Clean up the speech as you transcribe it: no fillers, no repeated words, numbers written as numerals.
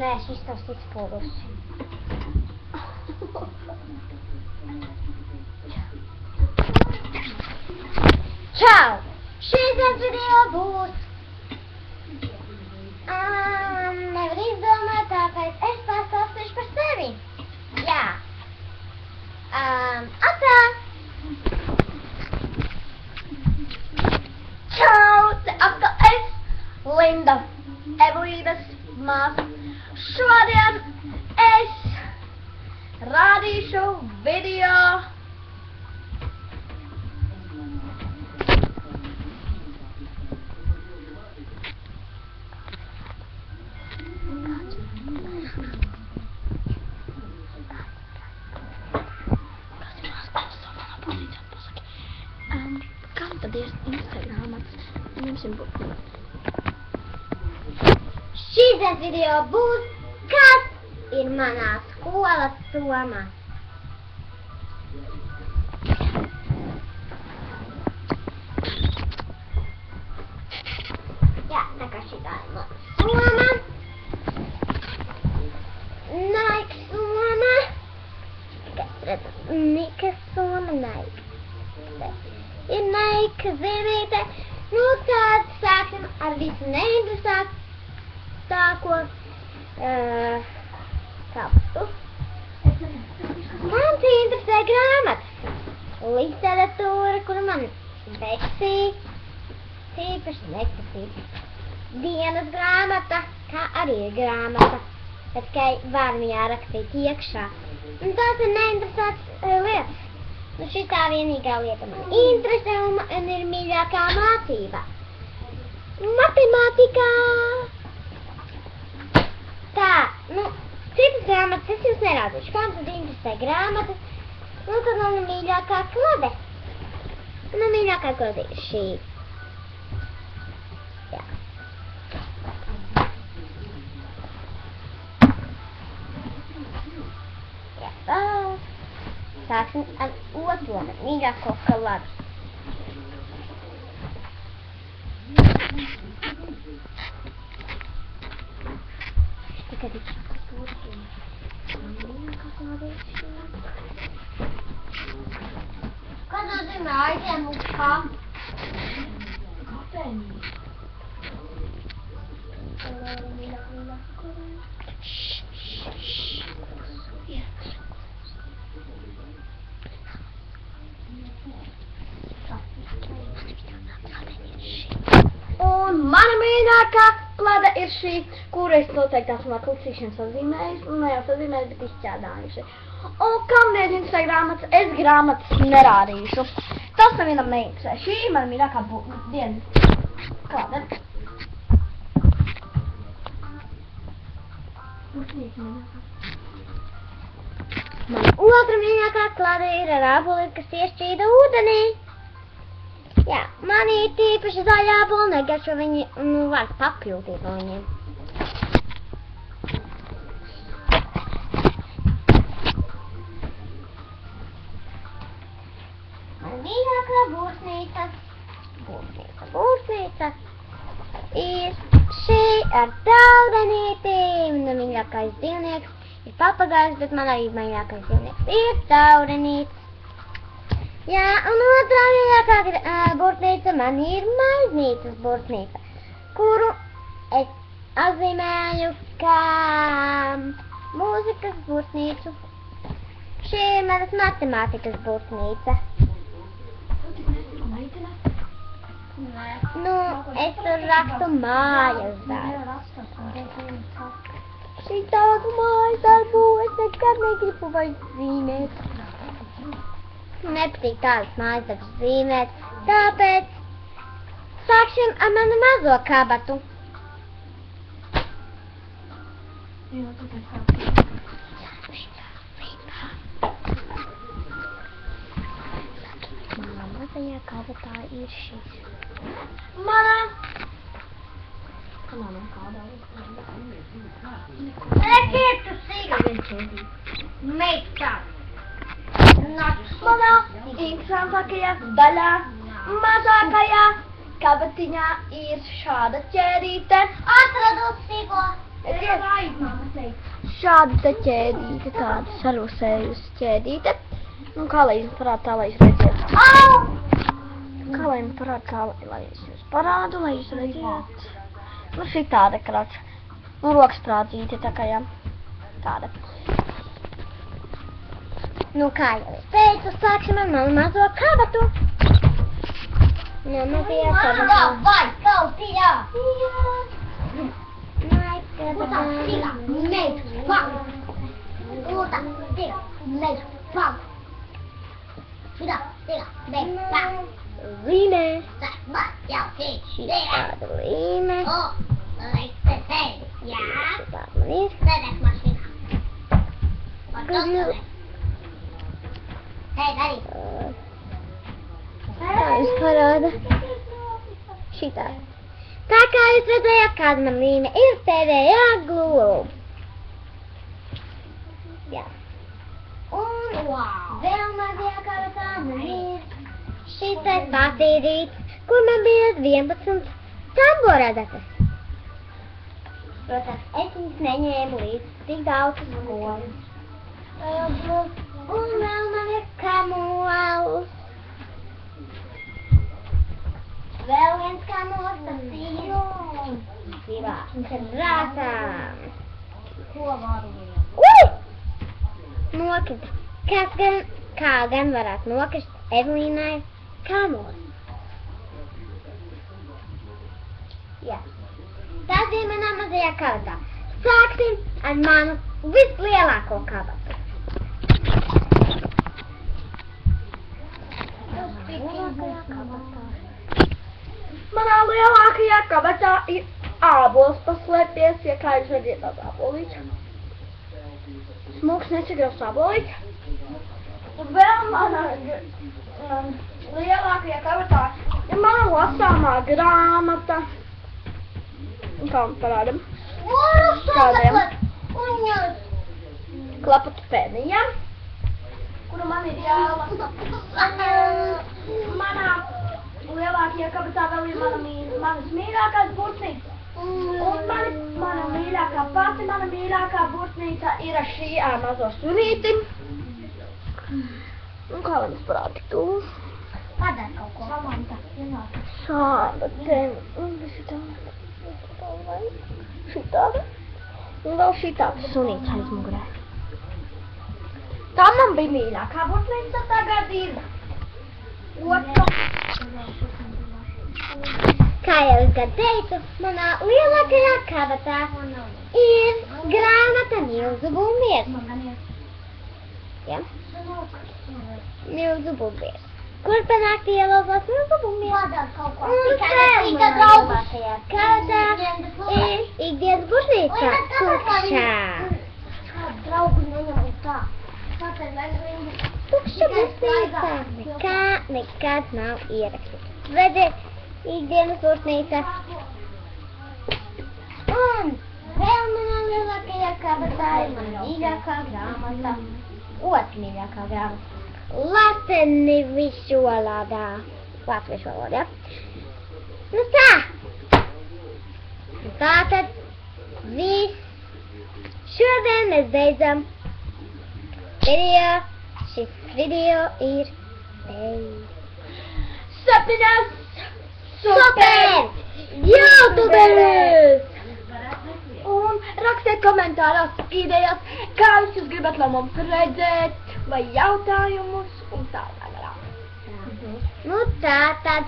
Nē, šis tavs cits poguls. Čau! Šīs video būs. Nevar izdomāt, tāpēc es pastāstīšu par sevi. Jā. Atā! Čau! Te atkal es, Linda, Evelīnas māsa. Šodien es rādīšu video. Kam tad ir Instagramats? Ņemsim būtu. Šīs video būs, kas ir manā skolas somā. Jā, tā kā šitā ir mana soma. Nike soma. Kas redz? Nika soma, Nike. Ir Nike zīmīte. Nu, tad sāksim ar visu neinteresētāko kapstu. Man interesē grāmatas. Literatūra, kuru man besīk. Tīpaši nepatīk. Dienas grāmata, kā arī ir grāmata. Bet tikai var viņā rakstīt iekšā. Un tās ir neinteresētas lietas. Nu, šitā vienīgā lieta man interesē un ir mīļākā mācība. Matemātikā! Tā, nu, citas grāmatas es jums nerādīšu. Kam tad interesē grāmatas? Nu, tad mana mīļākā klade. Mana mīļākā klade ir šī. Jā. Jā, tā. Sāksim ar otro mīļāko kladu. Tikai tik šādi pūšķi. Mīļākā klada ir šī. Kad nozīmē aiziem uz kā? Kāpēnī. Un mana mīļākā klada ir šī, kuru es noteikti esmu ar klucīšanu sazīmējis, un ne jau sazīmējis, bet izķādājuši. Un kam neinteresē grāmatas, es grāmatas nerādīšu. Tas nevienam neinteresē. Šī ir mana mīļākā dienas klada. Mana otra mīļākā klada ir ar āboliem, kas iešķīda ūdenī. Jā, man ir tīpaši zaļā āboli, negaršo viņi, nu, var papildīt no viņiem. Man mīļākā būrsnīca ir šī ar taurenītīm. Un mīļākais dzīvnieks ir papagājs, bet man arī mīļākais dzīvnieks ir taurenīts. Jā, un otrā mīļākā burtnīca man ir maiznīcas burtnīca, kuru es atzīmēju kā mūzikas burtnīcu. Šī ir manas matemātikas burtnīca. Nu, es tur rakstu mājas darbus. Šī tādu mājas darbu es nekad negribu vairs zīmēt. Nepatīk tādas mājas darbus zīmēt, tāpēc sāksim ar manu mazo kabatu. Manā mazajā kabatā ir šis. Manā kādā ir. Rekiet tu sīga. Meitā. Manā interesantākajā daļā, mazākajā kabatiņā ir šāda ķērīte. Atradu sīgo. Šāda te ķēdīte, tāda sarusējusi ķēdīte. Un kā lai jums parāda tā, lai jūs redzētu? Kā lai jums parāda, lai es jūs parādu, lai jūs redzētu? Nu šī tāda krāts. Un rokas prādzīte tā kā jā. Tāda. Nu kā jau es teicu, sāksim ar manu mazo kabatu. No mazajā kabatā. Vai, kautiņā! Uta, tiga, meitu, pagu. Uta, tiga, meitu, pagu. Uta, tiga, meitu, pagu. Līmē. Vai, jau, tiga. Tāda līme. O, laikte te, jā. Tāda man ir. Tēdēs mašīnā. Vai, kautiņā? Hei, dari. Tā jums parāda. Šitā. Tā kā jūs redzējāt, kāda man līme ir pēdējā glūba. Jā. Un vēl mazajā kabatā man ir šitais papīrīts, kur man bija 11 tamboradatas. Protams, es viņas neņēmu līdz tik daudz uz skolu. Un vēl man ir kamols. Vēl viens kamols, tas ir divām krāsām. Ko varu? Ui! Nokrita. Kā gan varētu nokrist Evelīnai kamols? Jā. Tas bija manā mazajā kabatā. Sāksim ar manu vislielāko kabatu. Manā lielākajā kabatā ir ābols paslēpies, ja kā jūs redzat tāds ābolīts. Smuks nesagrauts ābolīts. Un vēl manā lielākajā kabatā ir mana lasāmā grāmata. Un kā man parādam? Kādiem? Klapatu pēdījām. Kuru man ir jālasa. Manā lielākajā kabatā vēl ir manas mīļākās burtnīcas. Un mana mīļākā burtnīca ir ar šī ar mazo sunīti. Un kā lai mums parādi tu? Padara kaut ko. Šāda te. Un šitāda. Un vēl šitāda sunīca aiz mugurē. Tā man bija mīļākā burtnīca, tagad ir otra. Kā jau es gan teicu, manā lielākajā kabatā ir grāmata Milzu bumbieris. Ja? Milzu bumbieris. Kur panākt ielūzos Milzu bumbieris? Padara kaut ko. Un vēl lielākajā kabatā ir ikdienas burtnīca tukšā. Draugu neņem uz tā. Tukša burtnīca nekad nav ierakstīta. Redziet, ikdienas burtnīca. Un vēl manā lielākajā kabatā ir mana mīļākā grāmata. Otrmīļākā grāmata. Latviešu valodā. Latviešu valodā, ja? Nu tā. Tātad viss. Šodien mēs beidzam video. Šis video ir beidzis. Septiņas! Super! YouTuberis! Un rakstiet komentāros idejas, kā jūs gribat, lai mums redzēt, vai jautājumus un tādā garā. Nu tā tad.